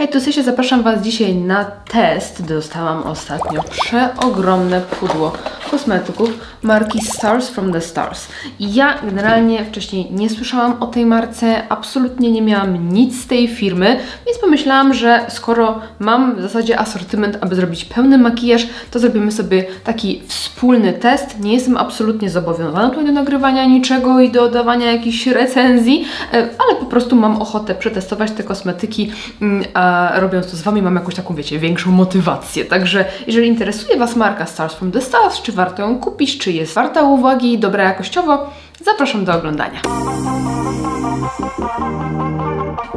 Hej, tu Sysia, zapraszam Was dzisiaj na test. Dostałam ostatnio przeogromne pudło kosmetyków marki Stars from the Stars. I ja generalnie wcześniej nie słyszałam o tej marce, absolutnie nie miałam nic z tej firmy, więc pomyślałam, że skoro mam w zasadzie asortyment, aby zrobić pełny makijaż, to zrobimy sobie taki wspólny test. Nie jestem absolutnie zobowiązana tutaj do nagrywania niczego i do dawania jakichś recenzji, ale po prostu mam ochotę przetestować te kosmetyki, a robiąc to z Wami mam jakąś taką, wiecie, większą motywację. Także jeżeli interesuje Was marka Stars from the Stars, czy warto ją kupić, czy jest warta uwagi i dobra jakościowo, zapraszam do oglądania.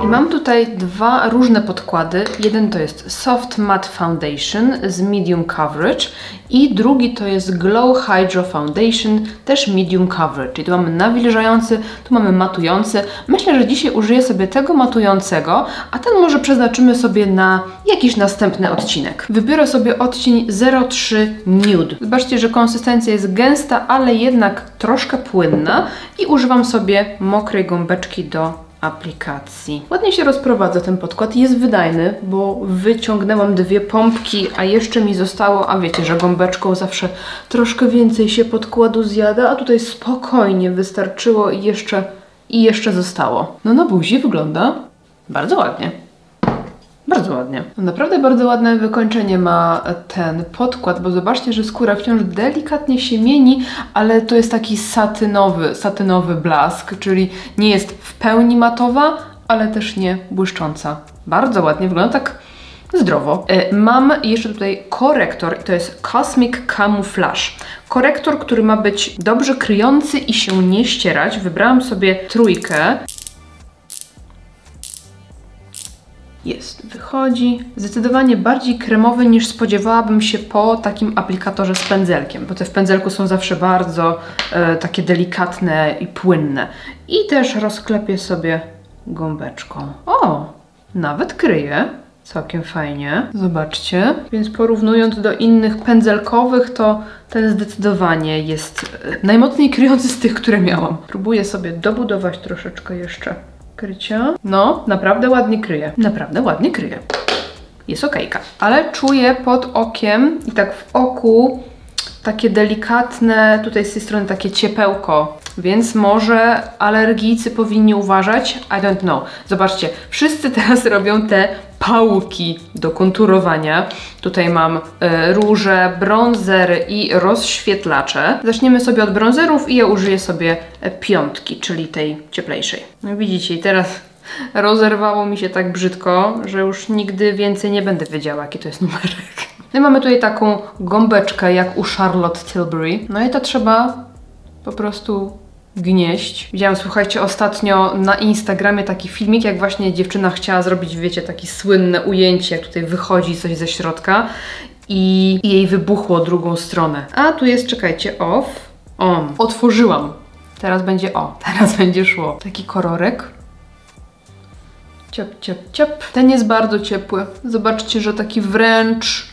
I mam tutaj dwa różne podkłady. Jeden to jest Soft Matte Foundation z Medium Coverage i drugi to jest Glow Hydro Foundation, też Medium Coverage. Czyli tu mamy nawilżający, tu mamy matujący. Myślę, że dzisiaj użyję sobie tego matującego, a ten może przeznaczymy sobie na jakiś następny odcinek. Wybiorę sobie odcień 03 Nude. Zobaczcie, że konsystencja jest gęsta, ale jednak troszkę płynna i używam sobie mokrej gąbeczki do aplikacji. Ładnie się rozprowadza ten podkład i jest wydajny, bo wyciągnęłam dwie pompki, a jeszcze mi zostało, a wiecie, że gąbeczką zawsze troszkę więcej się podkładu zjada, a tutaj spokojnie wystarczyło i jeszcze zostało. No na buzi wygląda bardzo ładnie. Bardzo ładnie. Naprawdę bardzo ładne wykończenie ma ten podkład, bo zobaczcie, że skóra wciąż delikatnie się mieni, ale to jest taki satynowy blask, czyli nie jest w pełni matowa, ale też nie błyszcząca. Bardzo ładnie wygląda, tak zdrowo. Mam jeszcze tutaj korektor i to jest Cosmic Camouflage. Korektor, który ma być dobrze kryjący i się nie ścierać. Wybrałam sobie trójkę. Jest, wychodzi. Zdecydowanie bardziej kremowy niż spodziewałabym się po takim aplikatorze z pędzelkiem, bo te w pędzelku są zawsze bardzo takie delikatne i płynne. I też rozklepię sobie gąbeczką. O, nawet kryje. Całkiem fajnie. Zobaczcie. Więc porównując do innych pędzelkowych, to ten zdecydowanie jest najmocniej kryjący z tych, które miałam. Próbuję sobie dobudować troszeczkę jeszcze krycia. No, naprawdę ładnie kryje. Naprawdę ładnie kryje. Jest okejka. Ale czuję pod okiem i tak w oku takie delikatne, tutaj z tej strony takie ciepełko, więc może alergijcy powinni uważać. I don't know. Zobaczcie, wszyscy teraz robią te pałki do konturowania. Tutaj mam róże, brązery i rozświetlacze. Zaczniemy sobie od brązerów i ja użyję sobie piątki, czyli tej cieplejszej. No widzicie, i teraz rozerwało mi się tak brzydko, że już nigdy więcej nie będę wiedziała, jaki to jest numerek. No i mamy tutaj taką gąbeczkę jak u Charlotte Tilbury. No i to trzeba po prostu gnieść. Widziałam, słuchajcie, ostatnio na Instagramie taki filmik, jak właśnie dziewczyna chciała zrobić, wiecie, takie słynne ujęcie, jak tutaj wychodzi coś ze środka i jej wybuchło drugą stronę. A tu jest, czekajcie, off, on. Otworzyłam. Teraz będzie teraz będzie szło. Taki kolorek. Ciep, ciep, ciep. Ten jest bardzo ciepły. Zobaczcie, że taki wręcz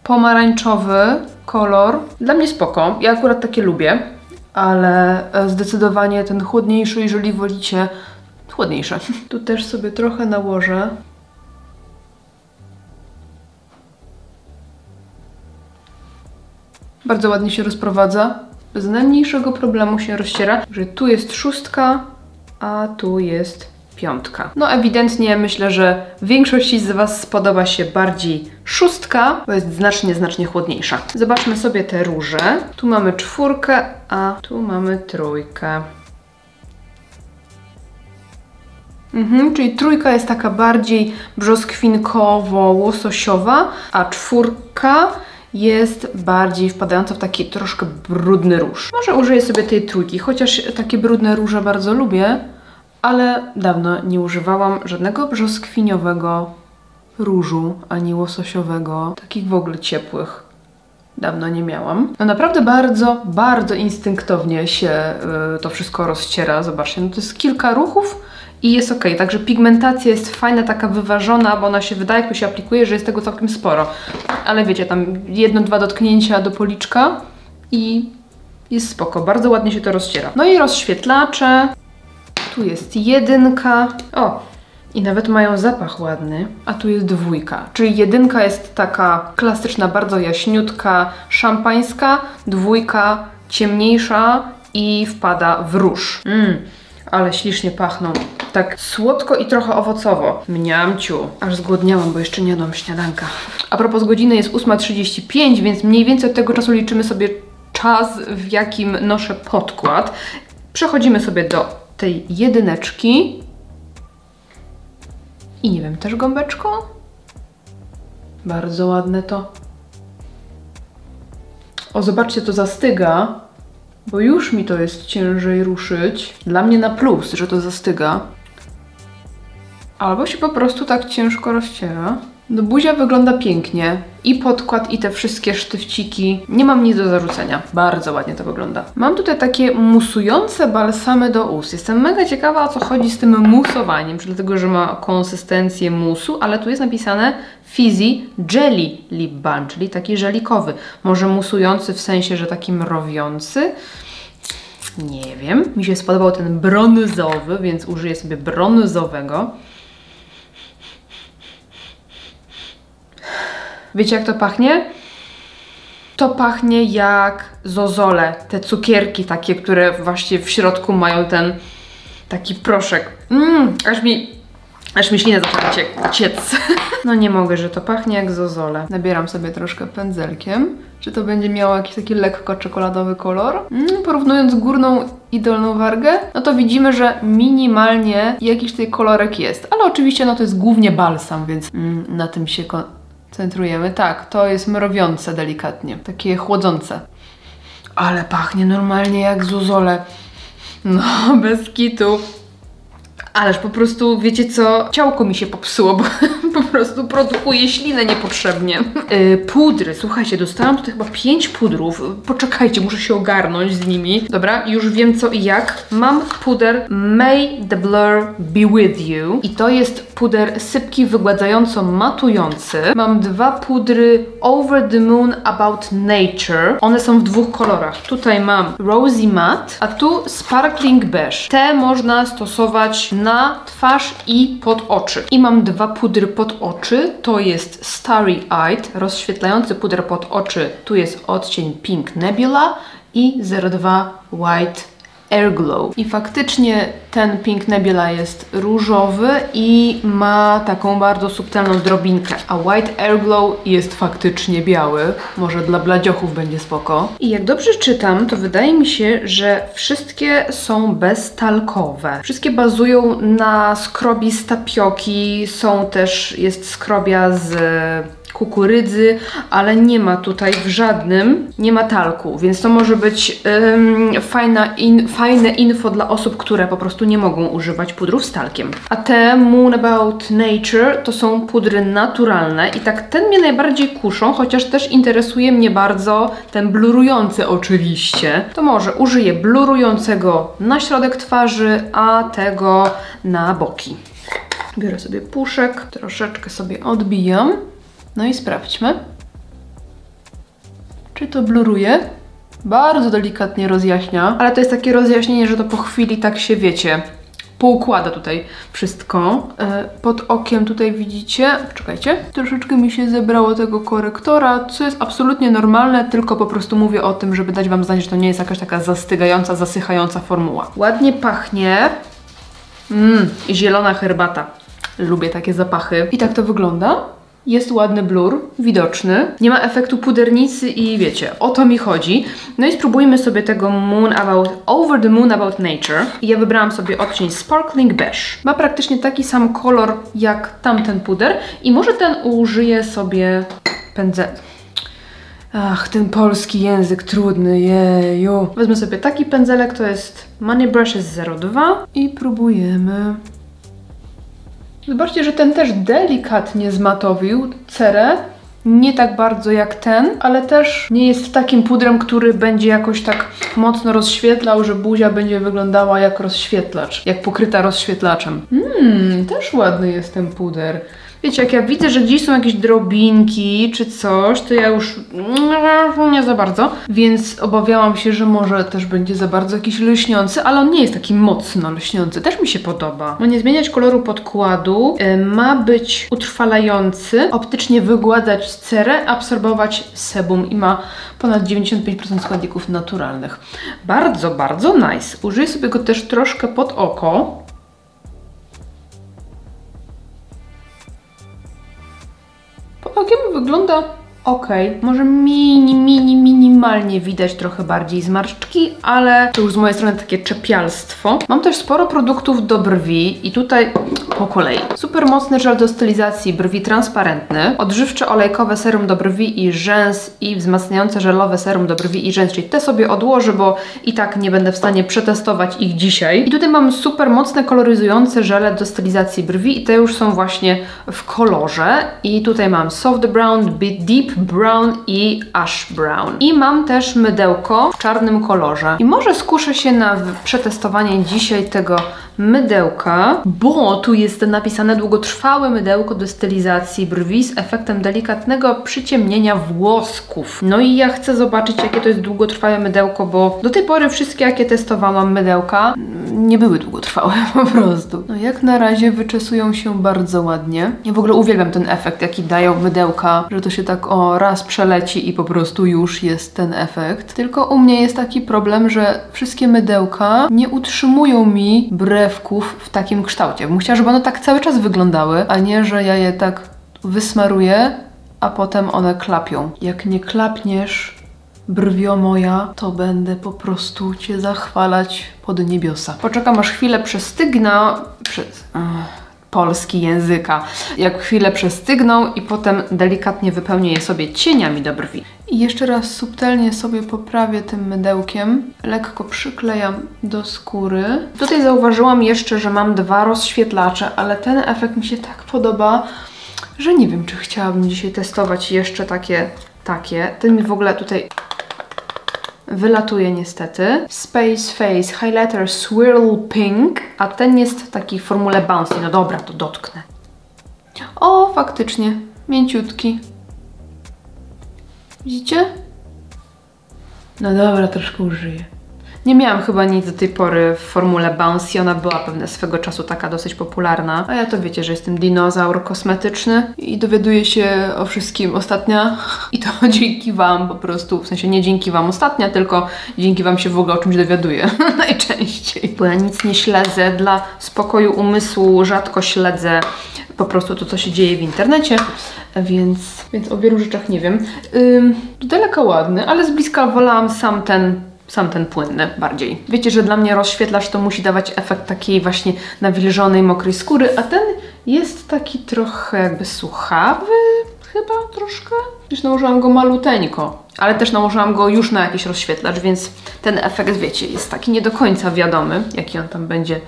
pomarańczowy kolor. Dla mnie spoko. Ja akurat takie lubię. Ale zdecydowanie ten chłodniejszy, jeżeli wolicie, chłodniejszy. Tu też sobie trochę nałożę. Bardzo ładnie się rozprowadza. Bez najmniejszego problemu się rozciera. Że tu jest 6, a tu jest 5. No ewidentnie myślę, że większości z Was spodoba się bardziej 6, bo jest znacznie chłodniejsza. Zobaczmy sobie te róże. Tu mamy 4, a tu mamy 3. Czyli 3 jest taka bardziej brzoskwinkowo-łososiowa, a 4 jest bardziej wpadająca w taki troszkę brudny róż. Może użyję sobie tej 3, chociaż takie brudne róże bardzo lubię, ale dawno nie używałam żadnego brzoskwiniowego różu, ani łososiowego, takich w ogóle ciepłych. Dawno nie miałam. No naprawdę bardzo instynktownie się to wszystko rozciera. Zobaczcie, no to jest kilka ruchów i jest ok. Także pigmentacja jest fajna, taka wyważona, bo ona się wydaje, jak tu się aplikuje, że jest tego całkiem sporo. Ale wiecie, tam 1-2 dotknięcia do policzka i jest spoko. Bardzo ładnie się to rozciera. No i rozświetlacze. Tu jest 1. O, I nawet mają zapach ładny, a tu jest 2. Czyli 1 jest taka klasyczna, bardzo jaśniutka, szampańska, 2 ciemniejsza i wpada w róż. Ale ślicznie pachną. Tak słodko i trochę owocowo. Mniamciu. Aż zgłodniałam, bo jeszcze nie jadłam śniadanka. A propos godziny jest 8:35, więc mniej więcej od tego czasu liczymy sobie czas, w jakim noszę podkład. Przechodzimy sobie do tej 1. I nie wiem, też gąbeczką? Bardzo ładne to. O, zobaczcie, to zastyga, bo już mi to jest ciężej ruszyć. Dla mnie na plus, że to zastyga. Albo się po prostu tak ciężko rozciera. No, buzia wygląda pięknie. I podkład, i te wszystkie sztywciki. Nie mam nic do zarzucenia. Bardzo ładnie to wygląda. Mam tutaj takie musujące balsamy do ust. Jestem mega ciekawa, o co chodzi z tym musowaniem, dlatego że ma konsystencję musu, ale tu jest napisane Fizzy Jelly Lip Balm, czyli taki żelikowy. Może musujący w sensie, że taki mrowiący? Nie wiem. Mi się spodobał ten brązowy, więc użyję sobie brązowego. Wiecie, jak to pachnie? To pachnie jak zozole, te cukierki takie, które właśnie w środku mają ten taki proszek. Aż mi ślina zaczyna ciec. No nie mogę, że to pachnie jak zozole. Nabieram sobie troszkę pędzelkiem. Czy to będzie miało jakiś taki lekko czekoladowy kolor? Porównując górną i dolną wargę, no to widzimy, że minimalnie jakiś tutaj kolorek jest. Ale oczywiście no to jest głównie balsam, więc na tym się koncentrujemy. Tak, to jest mrowiące delikatnie, takie chłodzące. Ale pachnie normalnie jak zozole. No, bez kitu. Ależ po prostu, wiecie co, ciałko mi się popsuło, bo po prostu produkuje ślinę niepotrzebnie. Pudry, słuchajcie, dostałam tutaj chyba 5 pudrów. Poczekajcie, muszę się ogarnąć z nimi. Dobra, już wiem co i jak. Mam puder May the Blur Be With You i to jest puder sypki wygładzająco matujący. Mam 2 pudry Over the Moon About Nature. One są w 2 kolorach. Tutaj mam Rosy Matte, a tu Sparkling Beige. Te można stosować na twarz i pod oczy. I mam 2 pudry pod oczy. To jest Starry Eyed, rozświetlający puder pod oczy. Tu jest odcień Pink Nebula i 02 White Airglow. I faktycznie ten Pink Nebula jest różowy i ma taką bardzo subtelną drobinkę, a White Airglow jest faktycznie biały. Może dla bladziochów będzie spoko. I jak dobrze czytam, to wydaje mi się, że wszystkie są beztalkowe. Wszystkie bazują na skrobi z tapioki, jest skrobia z kukurydzy, ale nie ma tutaj w żadnym, nie ma talku, więc to może być fajne info dla osób, które po prostu nie mogą używać pudrów z talkiem. A te Moon About Nature to są pudry naturalne i tak ten mnie najbardziej kuszą, chociaż też interesuje mnie bardzo ten blurujący oczywiście. To może użyję blurującego na środek twarzy, a tego na boki. Biorę sobie puszek, troszeczkę sobie odbijam. No i sprawdźmy, czy to bluruje. Bardzo delikatnie rozjaśnia, ale to jest takie rozjaśnienie, że to po chwili tak się, wiecie, poukłada tutaj wszystko. Pod okiem tutaj widzicie, czekajcie, troszeczkę mi się zebrało tego korektora, co jest absolutnie normalne, tylko po prostu mówię o tym, żeby dać wam znać, że to nie jest jakaś taka zastygająca, zasychająca formuła. Ładnie pachnie. Zielona herbata. Lubię takie zapachy. I tak to wygląda. Jest ładny blur, widoczny. Nie ma efektu pudernicy i wiecie, o to mi chodzi. No i spróbujmy sobie tego Over the Moon About Nature. I ja wybrałam sobie odcień Sparkling Beige. Ma praktycznie taki sam kolor jak tamten puder i może ten użyję sobie Ach, ten polski język trudny, jeju. Wezmę sobie taki pędzelek, to jest Money Brushes 02 i próbujemy. Zobaczcie, że ten też delikatnie zmatowił cerę. Nie tak bardzo jak ten, ale też nie jest takim pudrem, który będzie jakoś tak mocno rozświetlał, że buzia będzie wyglądała jak rozświetlacz, jak pokryta rozświetlaczem. Też ładny jest ten puder. Wiecie, jak ja widzę, że gdzieś są jakieś drobinki czy coś, to ja już nie za bardzo, więc obawiałam się, że może też będzie za bardzo jakiś lśniący, ale on nie jest taki mocno lśniący, też mi się podoba. Ma nie zmieniać koloru podkładu, ma być utrwalający, optycznie wygładzać cerę, absorbować sebum i ma ponad 95% składników naturalnych. Bardzo, bardzo nice. Użyję sobie go też troszkę pod oko. Pod okiem wygląda ok. Może minimalnie widać trochę bardziej zmarszczki, ale to już z mojej strony takie czepialstwo. Mam też sporo produktów do brwi i tutaj po kolei. Super mocny żel do stylizacji brwi transparentny, odżywcze olejkowe serum do brwi i rzęs i wzmacniające żelowe serum do brwi i rzęs, czyli te sobie odłożę, bo i tak nie będę w stanie przetestować ich dzisiaj. I tutaj mam super mocne koloryzujące żele do stylizacji brwi i te już są właśnie w kolorze. I tutaj mam soft brown, deep brown i ash brown. I mam też mydełko w czarnym kolorze. I może skuszę się na przetestowanie dzisiaj tego mydełka, bo tu jest napisane długotrwałe mydełko do stylizacji brwi z efektem delikatnego przyciemnienia włosków. No i ja chcę zobaczyć, jakie to jest długotrwałe mydełko, bo do tej pory wszystkie, jakie testowałam mydełka, nie były długotrwałe po prostu. No jak na razie wyczesują się bardzo ładnie. Ja w ogóle uwielbiam ten efekt, jaki dają mydełka, że to się tak raz przeleci i po prostu już jest ten efekt. Tylko u mnie jest taki problem, że wszystkie mydełka nie utrzymują mi brewków w takim kształcie. Bym chciała, żeby one tak cały czas wyglądały, a nie, że ja je tak wysmaruję, a potem one klapią. Jak nie klapniesz, brwio moja, to będę po prostu Cię zachwalać pod niebiosa. Poczekam, aż chwilę przestygna. Polski języka. Jak chwilę przestygną i potem delikatnie wypełnię je sobie cieniami do brwi. I jeszcze raz subtelnie sobie poprawię tym mydełkiem. Lekko przyklejam do skóry. Tutaj zauważyłam jeszcze, że mam 2 rozświetlacze, ale ten efekt mi się tak podoba, że nie wiem, czy chciałabym dzisiaj testować jeszcze takie. Ten mi w ogóle tutaj wylatuje niestety. Space Face Highlighter Swirl Pink, a ten jest taki w formule bouncy. No dobra, to dotknę. O, faktycznie, mięciutki. Widzicie? No dobra, troszkę użyję. Nie miałam chyba nic do tej pory w formule bouncy, ona była pewnie swego czasu taka dosyć popularna. A ja to wiecie, że jestem dinozaur kosmetyczny i dowiaduję się o wszystkim ostatnio. I to dzięki Wam po prostu, w sensie nie dzięki Wam ostatnio, tylko dzięki Wam się w ogóle o czymś dowiaduję. Najczęściej. Bo ja nic nie śledzę, dla spokoju umysłu rzadko śledzę po prostu to, co się dzieje w internecie, więc o wielu rzeczach nie wiem. Z daleka ładny, ale z bliska wolałam sam ten płynny bardziej. Wiecie, że dla mnie rozświetlacz to musi dawać efekt takiej właśnie nawilżonej, mokrej skóry, a ten jest taki trochę jakby suchawy, chyba troszkę. Już nałożyłam go maluteńko, ale też nałożyłam go już na jakiś rozświetlacz, więc ten efekt, wiecie, jest taki nie do końca wiadomy, jaki on tam będzie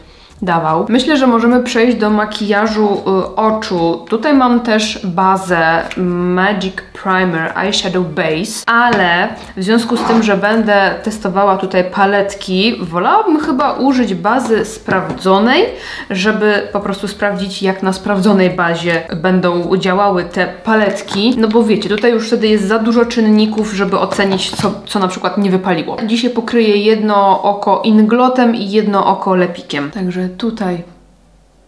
dawał. Myślę, że możemy przejść do makijażu oczu. Tutaj mam też bazę Magic Primer Eyeshadow Base, ale w związku z tym, że będę testowała tutaj paletki, wolałabym chyba użyć bazy sprawdzonej, żeby po prostu sprawdzić, jak na sprawdzonej bazie będą działały te paletki. No bo wiecie, tutaj już wtedy jest za dużo czynników, żeby ocenić, co na przykład nie wypaliło. Dzisiaj pokryję jedno oko Inglotem i jedno oko Lepikiem. Także tutaj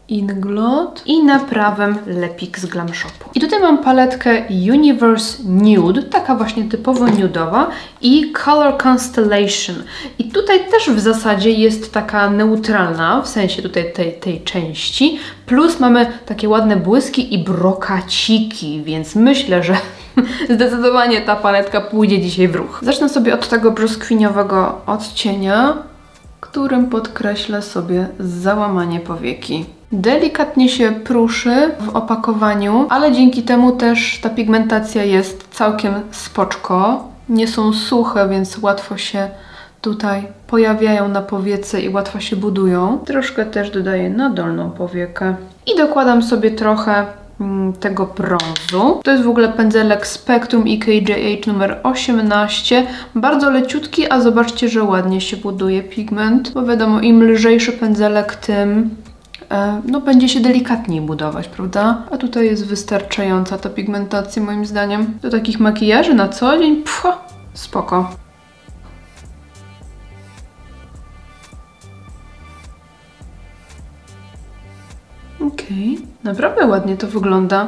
Inglot i na prawym Lepik z Glam Shopu. I tutaj mam paletkę Universe Nude, taka właśnie typowo nudowa, i Color Constellation. I tutaj też w zasadzie jest taka neutralna, w sensie tutaj tej części, plus mamy takie ładne błyski i brokaciki, więc myślę, że zdecydowanie ta paletka pójdzie dzisiaj w ruch. Zacznę sobie od tego brzoskwiniowego odcienia, którym podkreślę sobie załamanie powieki. Delikatnie się pruszy w opakowaniu, ale dzięki temu też ta pigmentacja jest całkiem spoczko. Nie są suche, więc łatwo się tutaj pojawiają na powiece i łatwo się budują. Troszkę też dodaję na dolną powiekę. I dokładam sobie trochę tego brązu. To jest w ogóle pędzelek Spectrum EKJH numer 18. Bardzo leciutki, a zobaczcie, że ładnie się buduje pigment. Bo wiadomo, im lżejszy pędzelek, tym no będzie się delikatniej budować, prawda? A tutaj jest wystarczająca ta pigmentacja moim zdaniem. Do takich makijaży na co dzień, spoko. Okej, naprawdę ładnie to wygląda.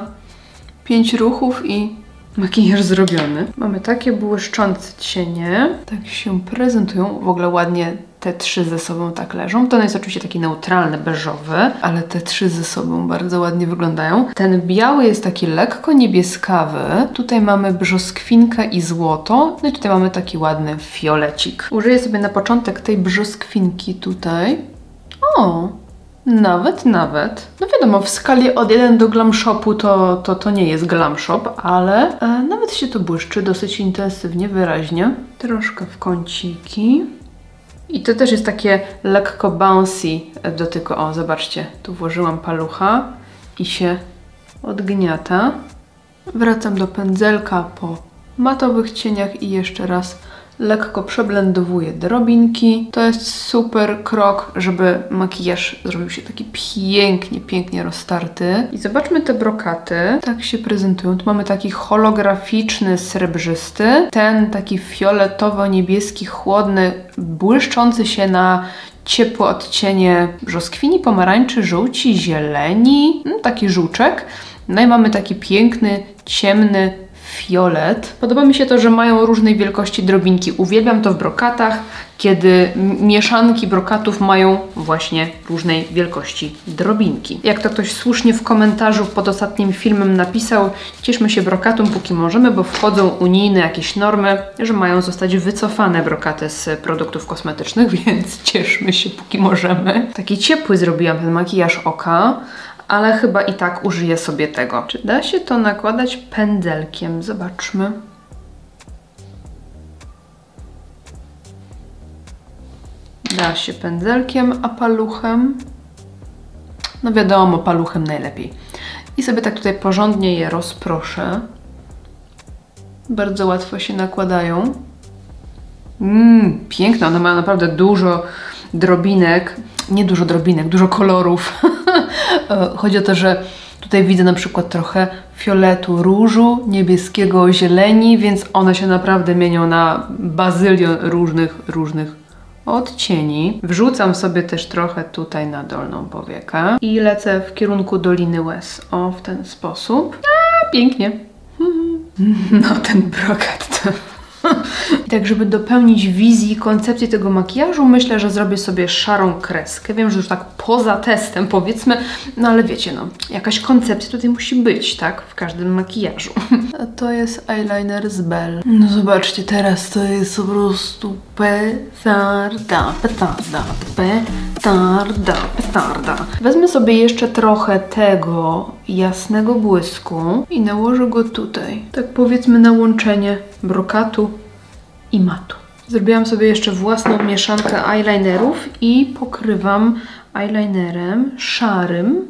5 ruchów i makijaż zrobiony. Mamy takie błyszczące cienie. Tak się prezentują. W ogóle ładnie te 3 ze sobą tak leżą. Ten jest oczywiście taki neutralny, beżowy, ale te 3 ze sobą bardzo ładnie wyglądają. Ten biały jest taki lekko niebieskawy. Tutaj mamy brzoskwinkę i złoto. No i tutaj mamy taki ładny fiolecik. Użyję sobie na początek tej brzoskwinki tutaj. O! Nawet. No wiadomo, w skali od 1 do Glam Shopu to nie jest Glam Shop, ale nawet się to błyszczy dosyć intensywnie, wyraźnie. Troszkę w kąciki. I to też jest takie lekko bouncy w dotyku. O, zobaczcie, tu włożyłam palucha i się odgniata. Wracam do pędzelka po matowych cieniach i jeszcze raz lekko przeblendowuję drobinki. To jest super krok, żeby makijaż zrobił się taki pięknie roztarty. I zobaczmy te brokaty. Tak się prezentują. Tu mamy taki holograficzny, srebrzysty. Ten taki fioletowo-niebieski, chłodny, błyszczący się na ciepłe odcienie brzoskwini, pomarańczy, żółci, zieleni. Taki żółczek. No i mamy taki piękny, ciemny fiolet. Podoba mi się to, że mają różnej wielkości drobinki. Uwielbiam to w brokatach, kiedy mieszanki brokatów mają właśnie różnej wielkości drobinki. Jak to ktoś słusznie w komentarzu pod ostatnim filmem napisał, cieszmy się brokatom póki możemy, bo wchodzą unijne jakieś normy, że mają zostać wycofane brokaty z produktów kosmetycznych, więc cieszmy się póki możemy. Taki ciepły zrobiłam ten makijaż oka, ale chyba i tak użyję sobie tego. Czy da się to nakładać pędzelkiem? Zobaczmy. Da się pędzelkiem, a paluchem? No wiadomo, paluchem najlepiej. I sobie tak tutaj porządnie je rozproszę. Bardzo łatwo się nakładają. Piękne, one mają naprawdę dużo drobinek. Nie dużo drobinek, dużo kolorów. Chodzi o to, że tutaj widzę na przykład trochę fioletu, różu, niebieskiego, zieleni, więc one się naprawdę mienią na bazylion różnych odcieni. Wrzucam sobie też trochę tutaj na dolną powiekę i lecę w kierunku Doliny Łez. O, w ten sposób. Pięknie. No ten brokat to... I tak, żeby dopełnić wizji, koncepcji tego makijażu, myślę, że zrobię sobie szarą kreskę. Wiem, że już tak poza testem powiedzmy, no ale wiecie, no, jakaś koncepcja tutaj musi być, tak? W każdym makijażu. A to jest eyeliner z Belle. No zobaczcie, teraz to jest po prostu petarda. Wezmę sobie jeszcze trochę tego jasnego błysku i nałożę go tutaj. Tak powiedzmy na łączenie brokatu i matu. Zrobiłam sobie jeszcze własną mieszankę eyelinerów i pokrywam eyelinerem szarym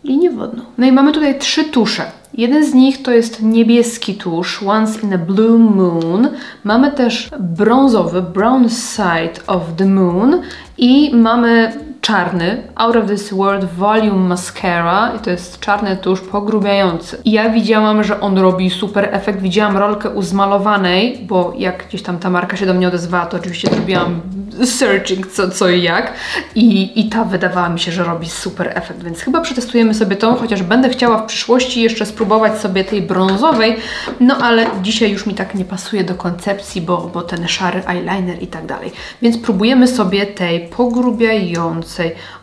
linię wodną. No i mamy tutaj 3 tusze. Jeden z nich to jest niebieski tusz, Once in a Blue Moon. Mamy też brązowy, Brown Side of the Moon i mamy czarny Out of This World Volume Mascara i to jest czarny tusz pogrubiający. I ja widziałam, że on robi super efekt. Widziałam rolkę u zmalowanej, bo jak gdzieś tam ta marka się do mnie odezwała, to oczywiście zrobiłam searching co i jak i ta wydawała mi się, że robi super efekt, więc chyba przetestujemy sobie tą, chociaż będę chciała w przyszłości jeszcze spróbować sobie tej brązowej, no ale dzisiaj już mi tak nie pasuje do koncepcji, bo ten szary eyeliner i tak dalej. Więc próbujemy sobie tej pogrubiającej.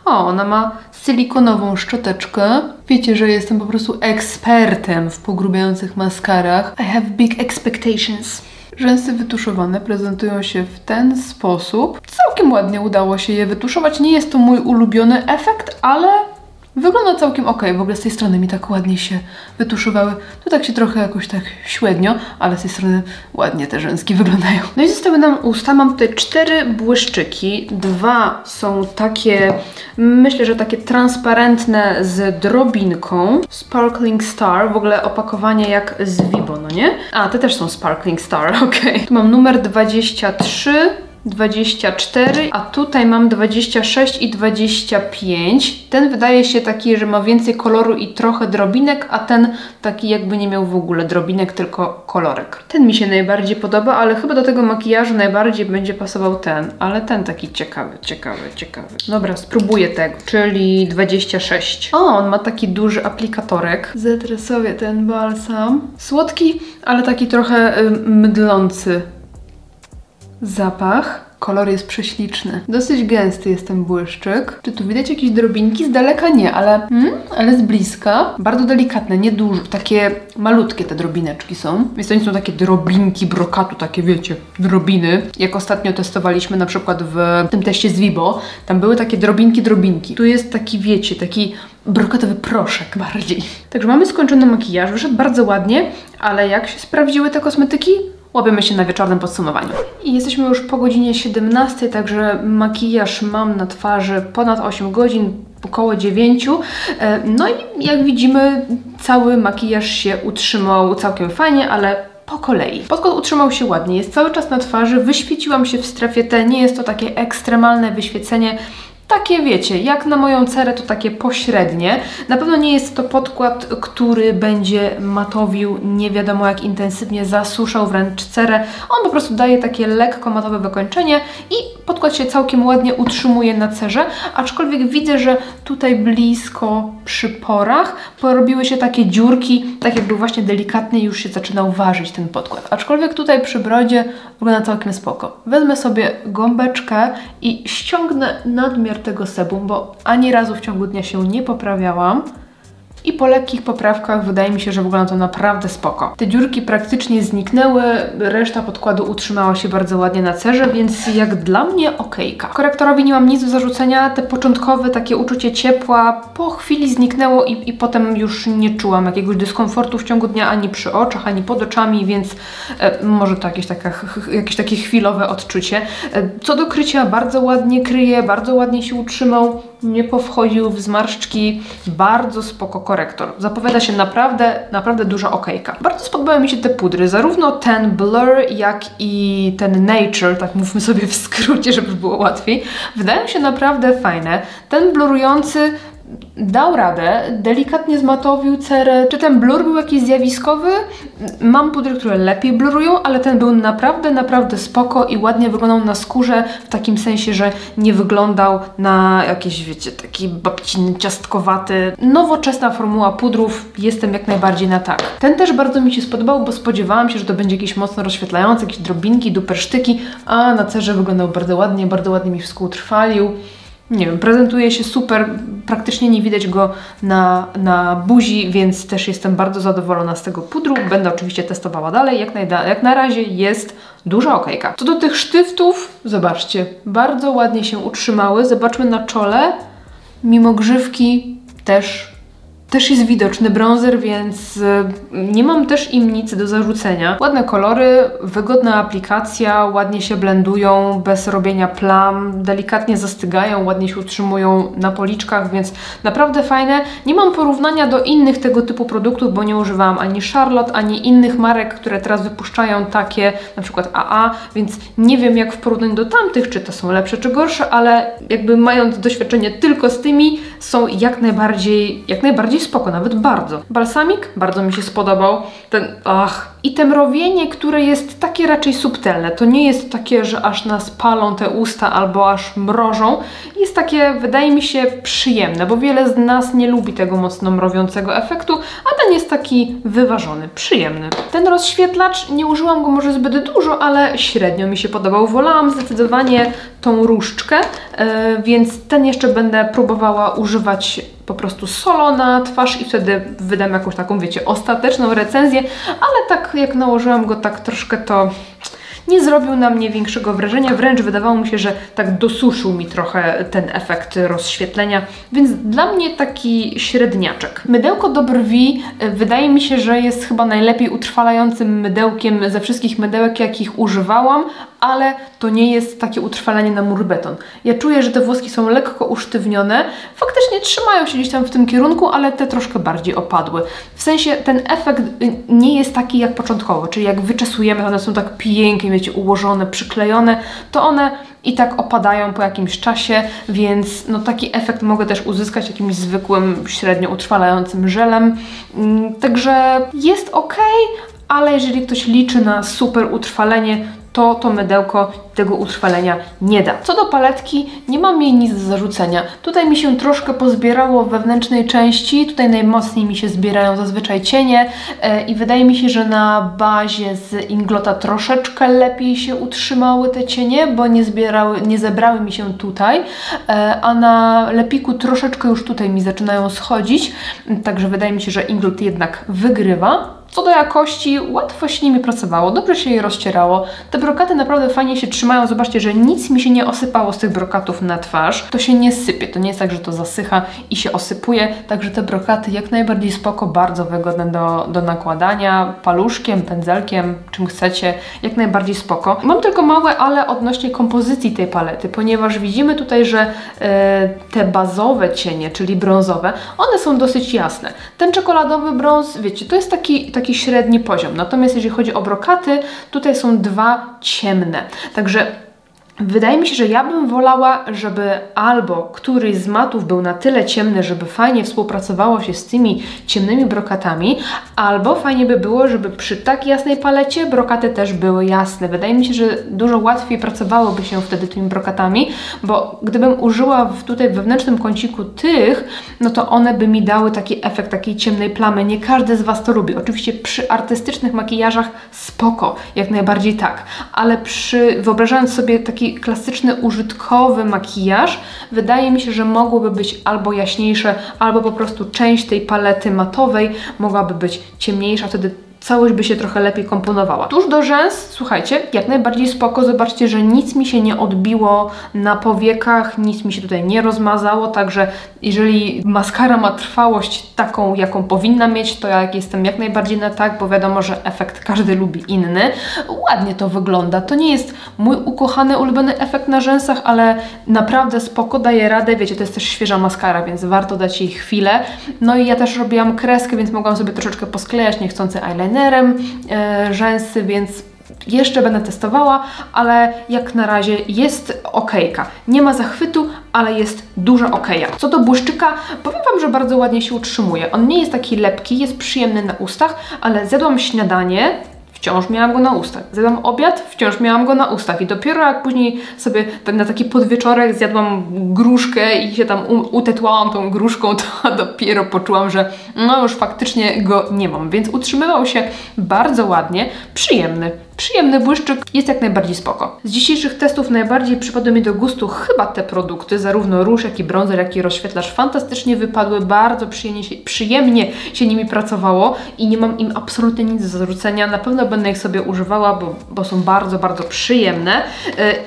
O, ona ma silikonową szczoteczkę. Wiecie, że jestem po prostu ekspertem w pogrubiających maskarach. I have big expectations. Rzęsy wytuszowane prezentują się w ten sposób. Całkiem ładnie udało się je wytuszować. Nie jest to mój ulubiony efekt, ale wygląda całkiem ok. W ogóle z tej strony mi tak ładnie się wytuszowały. Tu tak się trochę jakoś tak średnio, ale z tej strony ładnie te rzęski wyglądają. No i zostały nam usta. Mam tutaj 4 błyszczyki. 2 są takie, myślę, że takie transparentne z drobinką. Sparkling Star. W ogóle opakowanie jak z Vibo, no nie? A, te też są Sparkling Star, ok. Tu mam numer 23 24, a tutaj mam 26 i 25. Ten wydaje się taki, że ma więcej koloru i trochę drobinek, a ten taki jakby nie miał w ogóle drobinek, tylko kolorek. Ten mi się najbardziej podoba, ale chyba do tego makijażu najbardziej będzie pasował ten, ale ten taki ciekawy. Dobra, spróbuję tego, czyli 26. O, on ma taki duży aplikatorek. Zetrę sobie ten balsam. Słodki, ale taki trochę mydlący zapach. Kolor jest prześliczny. Dosyć gęsty jest ten błyszczyk. Czy tu widać jakieś drobinki? Z daleka nie, ale z bliska. Bardzo delikatne, nie dużo. Takie malutkie te drobineczki są. Więc to nie są takie drobinki brokatu, takie wiecie, drobiny. Jak ostatnio testowaliśmy na przykład w tym teście z Vibo, tam były takie drobinki. Tu jest taki, wiecie, taki brokatowy proszek bardziej. Także mamy skończony makijaż. Wyszedł bardzo ładnie, ale jak się sprawdziły te kosmetyki? Łapiemy się na wieczornym podsumowaniu. I jesteśmy już po godzinie 17, także makijaż mam na twarzy ponad 8 godzin, około 9. No i jak widzimy, cały makijaż się utrzymał całkiem fajnie, ale po kolei. Podkład utrzymał się ładnie, jest cały czas na twarzy, wyświeciłam się w strefie T, nie jest to takie ekstremalne wyświecenie, takie wiecie, jak na moją cerę to takie pośrednie. Na pewno nie jest to podkład, który będzie matowił nie wiadomo jak intensywnie, zasuszał wręcz cerę. On po prostu daje takie lekko matowe wykończenie i podkład się całkiem ładnie utrzymuje na cerze, aczkolwiek widzę, że tutaj blisko przy porach porobiły się takie dziurki, tak jakby właśnie delikatnie już się zaczynał ważyć ten podkład. Aczkolwiek tutaj przy brodzie wygląda całkiem spoko. Wezmę sobie gąbeczkę i ściągnę nadmiar tego sebum, bo ani razu w ciągu dnia się nie poprawiałam. I po lekkich poprawkach wydaje mi się, że wygląda to naprawdę spoko. Te dziurki praktycznie zniknęły, reszta podkładu utrzymała się bardzo ładnie na cerze, więc jak dla mnie okejka. Korektorowi nie mam nic do zarzucenia, te początkowe takie uczucie ciepła po chwili zniknęło i potem już nie czułam jakiegoś dyskomfortu w ciągu dnia ani przy oczach, ani pod oczami, więc może to jakieś takie chwilowe odczucie. Co do krycia, bardzo ładnie kryje, bardzo ładnie się utrzymał, nie powchodził w zmarszczki, bardzo spoko korektor. Zapowiada się naprawdę duża okejka. Bardzo spodobały mi się te pudry, zarówno ten Blur, jak i ten Nature, tak mówmy sobie w skrócie, żeby było łatwiej. Wydają się naprawdę fajne. Ten blurujący dał radę, delikatnie zmatowił cerę. Czy ten blur był jakiś zjawiskowy? Mam pudry, które lepiej blurują, ale ten był naprawdę spoko i ładnie wyglądał na skórze, w takim sensie, że nie wyglądał na jakieś, wiecie, taki babciny, ciastkowaty. Nowoczesna formuła pudrów, jestem jak najbardziej na tak. Ten też bardzo mi się spodobał, bo spodziewałam się, że to będzie jakiś mocno rozświetlający, jakieś drobinki, dupersztyki, a na cerze wyglądał bardzo ładnie mi współtrwalił. Nie wiem, prezentuje się super, praktycznie nie widać go na buzi, więc też jestem bardzo zadowolona z tego pudru. Będę oczywiście testowała dalej, jak na razie jest duża okejka. Co do tych sztyftów, zobaczcie, bardzo ładnie się utrzymały. Zobaczmy na czole, mimo grzywki też jest widoczny bronzer, więc nie mam też im nic do zarzucenia. Ładne kolory, wygodna aplikacja, ładnie się blendują, bez robienia plam, delikatnie zastygają, ładnie się utrzymują na policzkach, więc naprawdę fajne. Nie mam porównania do innych tego typu produktów, bo nie używałam ani Charlotte, ani innych marek, które teraz wypuszczają takie, na przykład AA, więc nie wiem jak w porównaniu do tamtych, czy to są lepsze, czy gorsze, ale jakby mając doświadczenie tylko z tymi, są jak najbardziej spoko, nawet bardzo. Balsamik bardzo mi się spodobał. I te mrowienie, które jest takie raczej subtelne. To nie jest takie, że aż nas palą te usta albo aż mrożą. Jest takie, wydaje mi się, przyjemne, bo wiele z nas nie lubi tego mocno mrowiącego efektu, a ten jest taki wyważony, przyjemny. Ten rozświetlacz, nie użyłam go może zbyt dużo, ale średnio mi się podobał. Wolałam zdecydowanie tą różdżkę, więc ten jeszcze będę próbowała używać po prostu solo na twarz i wtedy wydam jakąś taką, wiecie, ostateczną recenzję, ale tak jak nałożyłam go tak troszkę, to nie zrobił na mnie większego wrażenia, wręcz wydawało mi się, że tak dosuszył mi trochę ten efekt rozświetlenia, więc dla mnie taki średniaczek. Mydełko do brwi wydaje mi się, że jest chyba najlepiej utrwalającym mydełkiem ze wszystkich mydełek, jakich używałam, ale to nie jest takie utrwalenie na mur beton. Ja czuję, że te włoski są lekko usztywnione, faktycznie trzymają się gdzieś tam w tym kierunku, ale te troszkę bardziej opadły. W sensie ten efekt nie jest taki jak początkowo, czyli jak wyczesujemy, one są tak pięknie, wiecie, ułożone, przyklejone, to one i tak opadają po jakimś czasie, więc no taki efekt mogę też uzyskać jakimś zwykłym, średnio utrwalającym żelem. Także jest ok, ale jeżeli ktoś liczy na super utrwalenie, to mydełko tego utrwalenia nie da. Co do paletki, nie mam jej nic do zarzucenia. Tutaj mi się troszkę pozbierało w wewnętrznej części, tutaj najmocniej mi się zbierają zazwyczaj cienie i wydaje mi się, że na bazie z Inglota troszeczkę lepiej się utrzymały te cienie, bo nie zebrały mi się tutaj, a na lepiku troszeczkę już tutaj mi zaczynają schodzić, także wydaje mi się, że Inglot jednak wygrywa. Co do jakości, łatwo się nimi pracowało, dobrze się je rozcierało. Te brokaty naprawdę fajnie się trzymają. Zobaczcie, że nic mi się nie osypało z tych brokatów na twarz. To się nie sypie, to nie jest tak, że to zasycha i się osypuje. Także te brokaty jak najbardziej spoko, bardzo wygodne do nakładania. Paluszkiem, pędzelkiem, czym chcecie, jak najbardziej spoko. Mam tylko małe ale odnośnie kompozycji tej palety, ponieważ widzimy tutaj, że te bazowe cienie, czyli brązowe, one są dosyć jasne. Ten czekoladowy brąz, wiecie, to jest taki średni poziom. Natomiast jeżeli chodzi o brokaty, tutaj są dwa ciemne. Także wydaje mi się, że ja bym wolała, żeby albo któryś z matów był na tyle ciemny, żeby fajnie współpracowało się z tymi ciemnymi brokatami, albo fajnie by było, żeby przy tak jasnej palecie brokaty też były jasne. Wydaje mi się, że dużo łatwiej pracowałoby się wtedy tymi brokatami, bo gdybym użyła tutaj w wewnętrznym kąciku tych, no to one by mi dały taki efekt takiej ciemnej plamy. Nie każdy z Was to lubi. Oczywiście przy artystycznych makijażach spoko, jak najbardziej tak, ale wyobrażając sobie taki klasyczny, użytkowy makijaż, wydaje mi się, że mogłoby być albo jaśniejsze, albo po prostu część tej palety matowej mogłaby być ciemniejsza, wtedy całość by się trochę lepiej komponowała. Tuż do rzęs, słuchajcie, jak najbardziej spoko. Zobaczcie, że nic mi się nie odbiło na powiekach, nic mi się tutaj nie rozmazało, także jeżeli maskara ma trwałość taką, jaką powinna mieć, to ja jestem jak najbardziej na tak, bo wiadomo, że efekt każdy lubi inny. Ładnie to wygląda. To nie jest mój ukochany, ulubiony efekt na rzęsach, ale naprawdę spoko, daje radę. Wiecie, to jest też świeża maskara, więc warto dać jej chwilę. No i ja też robiłam kreskę, więc mogłam sobie troszeczkę posklejać niechcący eyelinerem rzęsy, więc jeszcze będę testowała, ale jak na razie jest okejka. Nie ma zachwytu, ale jest duża okeja. Co do błyszczyka, powiem Wam, że bardzo ładnie się utrzymuje. On nie jest taki lepki, jest przyjemny na ustach, ale zjadłam śniadanie, wciąż miałam go na ustach. Zjadłam obiad, wciąż miałam go na ustach. I dopiero jak później sobie na taki podwieczorek zjadłam gruszkę i się tam utetłałam tą gruszką, to dopiero poczułam, że no już faktycznie go nie mam. Więc utrzymywał się bardzo ładnie, przyjemny błyszczyk, jest jak najbardziej spoko. Z dzisiejszych testów najbardziej przypadły mi do gustu chyba te produkty, zarówno róż, jak i bronzer, jak i rozświetlacz fantastycznie wypadły, bardzo przyjemnie się nimi pracowało i nie mam im absolutnie nic do zarzucenia. Na pewno będę ich sobie używała, bo są bardzo, bardzo przyjemne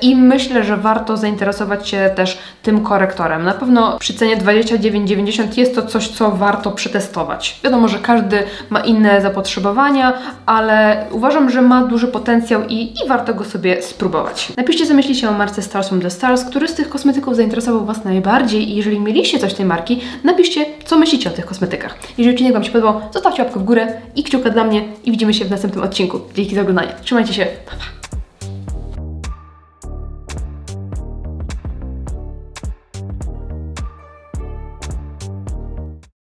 i myślę, że warto zainteresować się też tym korektorem. Na pewno przy cenie 29,90 jest to coś, co warto przetestować. Wiadomo, że każdy ma inne zapotrzebowania, ale uważam, że ma duży potencjał i warto go sobie spróbować. Napiszcie, co myślicie o marce Stars from the Stars, który z tych kosmetyków zainteresował Was najbardziej i jeżeli mieliście coś tej marki, napiszcie, co myślicie o tych kosmetykach. Jeżeli odcinek Wam się podobał, zostawcie łapkę w górę i kciuka dla mnie i widzimy się w następnym odcinku. Dzięki za oglądanie. Trzymajcie się. Pa, pa.